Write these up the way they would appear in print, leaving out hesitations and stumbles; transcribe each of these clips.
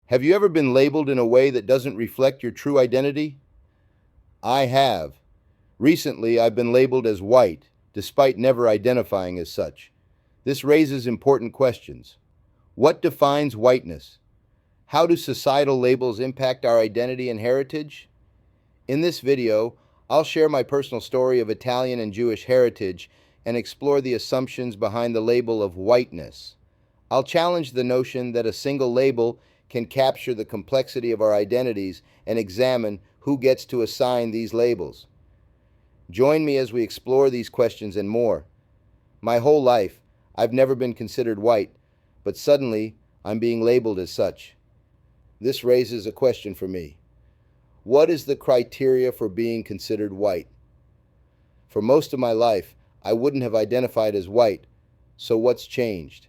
Have you ever been labeled in a way that doesn't reflect your true identity? I have. Recently, I've been labeled as white, despite never identifying as such. This raises important questions. What defines whiteness? How do societal labels impact our identity and heritage? In this video, I'll share my personal story of Italian and Jewish heritage and explore the assumptions behind the label of whiteness. I'll challenge the notion that a single label can capture the complexity of our identities and examine who gets to assign these labels. Join me as we explore these questions and more. My whole life, I've never been considered white, but suddenly I'm being labeled as such. This raises a question for me. What is the criteria for being considered white? For most of my life, I wouldn't have identified as white, so what's changed?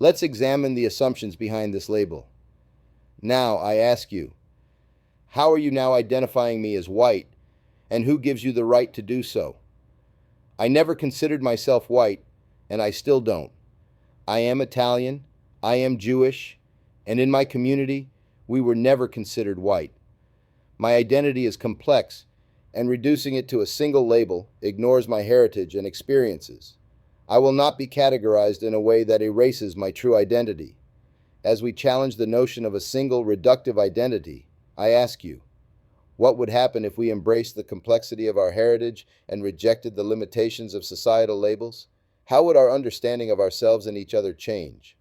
Let's examine the assumptions behind this label. Now, I ask you, how are you now identifying me as white, and who gives you the right to do so? I never considered myself white, and I still don't. I am Italian, I am Jewish, and in my community, we were never considered white. My identity is complex, and reducing it to a single label ignores my heritage and experiences. I will not be categorized in a way that erases my true identity. As we challenge the notion of a single reductive identity, I ask you, what would happen if we embraced the complexity of our heritage and rejected the limitations of societal labels? How would our understanding of ourselves and each other change?